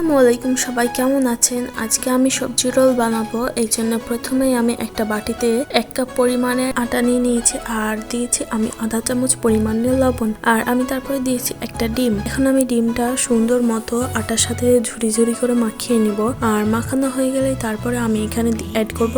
আসসালামু আলাইকুম, সবাই কেমন আছেন? আজকে আমি সবজি রোল বানাবো। এই জন্য প্রথমেই আমি একটা বাটিতে 1 কাপ পরিমাণে আটা নিয়ে নিয়েছি আর দিয়েছি আমি আধা চামচ পরিমাণে লবণ, আর আমি তারপরে দিয়েছি একটা ডিম। এখন আমি ডিমটা সুন্দর মতো আটার সাথে ঝুরি ঝুরি করে মাখিয়ে নিব। আর মাখানো হয়ে গেলে তারপরে আমি এখানে অ্যাড করব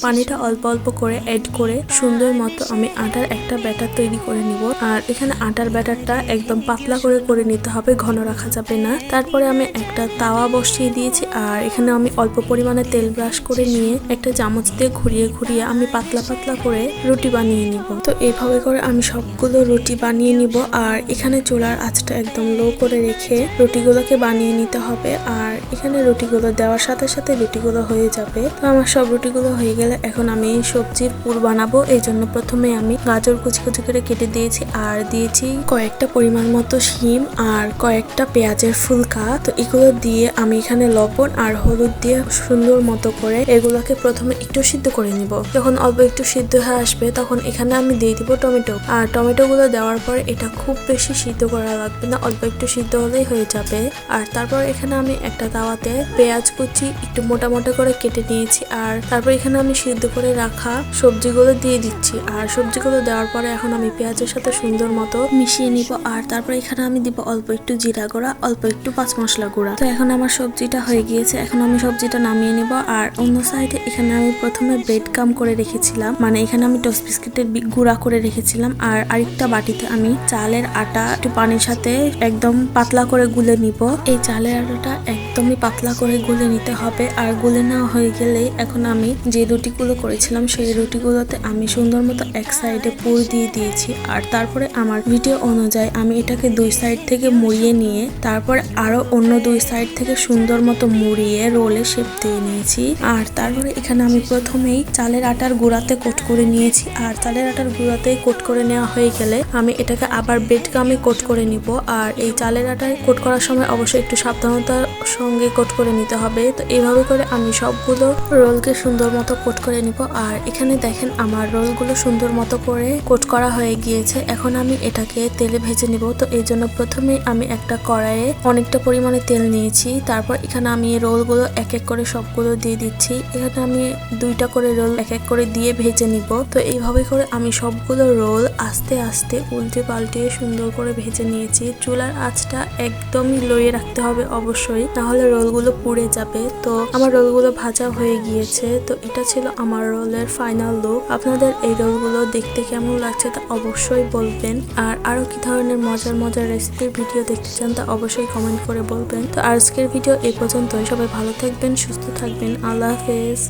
পানিটা অল্প অল্প করে অ্যাড করে সুন্দর মতো আমি আটার একটা ব্যাটার তৈরি করে নিব। আর এখানে আটার ব্যাটারটা একদম পাতলা করে নিতে হবে, ঘন রাখা যাবে না। তারপরে আমি একটা তাওয়া বসিয়ে দিয়েছি আর এখানে আমি অল্প পরিমাণে তেল ব্রাশ করে নিয়ে একটা চামচ দিয়ে ঘুরিয়ে ঘুরিয়ে আমি পাতলা পাতলা করে রুটি বানিয়ে নিব। তো এইভাবে করে আমি সবগুলো রুটি বানিয়ে নিব। আর এখানে চুলার আঁচটা একদম লো করে রেখে রুটিগুলোকে বানিয়ে নিতে হবে। আর এখানে রুটিগুলো দেওয়ার সাথে সাথে রুটিগুলো হয়ে যাবে। তো আমার সব রুটিগুলো হয়ে গেলে এখন আমি সবজির পুর বানাবো। এই জন্য প্রথমে আমি গাজর কুচি কুচি করে কেটে দিয়েছি আর দিয়েছি কয়েকটা পরিমাণ মতো শিম আর কয়েকটা পেঁয়াজের ফুলকা। তো এগুলো দিয়ে আমি এখানে লবণ আর হলুদ দিয়ে সুন্দর মতো করে এগুলোকে প্রথমে একটু সিদ্ধ করে নিব। যখন অল্প একটু সিদ্ধ হয়ে আসবে তখন এখানে আমি দিয়ে দিব টমেটো। আর টমেটো গুলো দেওয়ার পর এটা খুব বেশি সিদ্ধ করা লাগবে না, অল্প একটু সিদ্ধ হলেই হয়ে যাবে। আর তারপর এখানে আমি একটা তাওয়াতে পেঁয়াজ কুচি একটু মোটা মোটা করে কেটে নিয়েছি আর তারপর এখানে আমি সিদ্ধ করে রাখা সবজিগুলো দিয়ে দিচ্ছি। আর সবজিগুলো দেওয়ার পরে এখন আমি পেঁয়াজের সাথে সুন্দর মতো মিশিয়ে নিব। আর তারপর এখানে আমি দিব অল্প একটু জিরা গুঁড়া, অল্প একটু পাঁচ মশলা গুঁড়া। তো এখন আমার সবজিটা হয়ে গিয়েছে, এখন আমি সবজিটা নামিয়ে নিব। আর অন্য সাইডে এখানে আমি প্রথমে ব্রেড কাম করে রেখেছিলাম, মানে এখানে আমি টোস্ট বিস্কিটের গুঁড়া করে রেখেছিলাম। আর আরেকটা বাটিতে আমি চালের আটা একটু পানির সাথে একদম পাতলা করে গুলে নিব। এই চালের আটাটা একদমই পাতলা করে গুলে নিতে হবে। আর গুলে নেওয়া হয়ে গেলে এখন আমি যে রুটিগুলো করেছিলাম সেই রুটিগুলোতে আমি সুন্দর মতো এক সাইডে পুর দিয়ে দিয়েছি। আর তারপরে আমার ভিডিও অনুযায়ী আমি এটাকে দুই সাইড থেকে মুড়িয়ে নিয়ে তারপর আরো অন্য দুই সাইড থেকে সুন্দর মতো মুড়িয়ে রোলে শেপ দিয়ে নিয়েছি। আর তারপরে এখানে আমি প্রথমেই চালের আটার গুঁড়াতে কোট করে নিয়েছি। আর চালের আটার গুঁড়াতে কোট করে নেওয়া হয়ে গেলে আমি এটাকে আবার ব্রেড কামে কোট করে নিব। আর এই চালের আটায় কোট করার সময় অবশ্যই একটু সাবধানতার সঙ্গে কোট করে নিতে হবে। তো এইভাবে করে আমি সবগুলো রোলকে সুন্দর মতো কোট করে নিব। আর এখানে দেখেন আমার রোলগুলো সুন্দর মতো করে কোট করা হয়ে গিয়েছে। এখন আমি এটাকে তেলে ভেজে নিব। তো এই জন্য প্রথমে আমি একটা কড়াইয়ে অনেকটা পরিমাণে তেল নিয়েছি। তারপর এখানে আমি রোলগুলো এক এক করে সবগুলো দিয়ে দিচ্ছি। এখানে আমি 2টা করে রোল এক এক করে দিয়ে ভেজে নিব। তো এইভাবে করে আমি সবগুলো রোল আস্তে আস্তে উল্টে পাল্টে সুন্দর করে ভেজে নিয়েছি। চুলার আঁচটা একদমই লোয়ে রাখতে হবে অবশ্যই, তাহলে রোলগুলো পুড়ে যাবে। তো আমার রোলগুলো ভাজা হয়ে গিয়েছে। তো এটা ছিল আমার রোলের ফাইনাল লুক। আপনাদের এই রোলগুলো দেখতে কেমন লাগছে তা অবশ্যই বলবেন। আর আরো কি ধরনের মজার মজার রেসিপির ভিডিও দেখতে চান তা অবশ্যই কমেন্ট করে বলবেন। তো আজকের ভিডিও এই পর্যন্তই। সবাই ভালো থাকবেন, সুস্থ থাকবেন। আল্লাহ হাফেজ।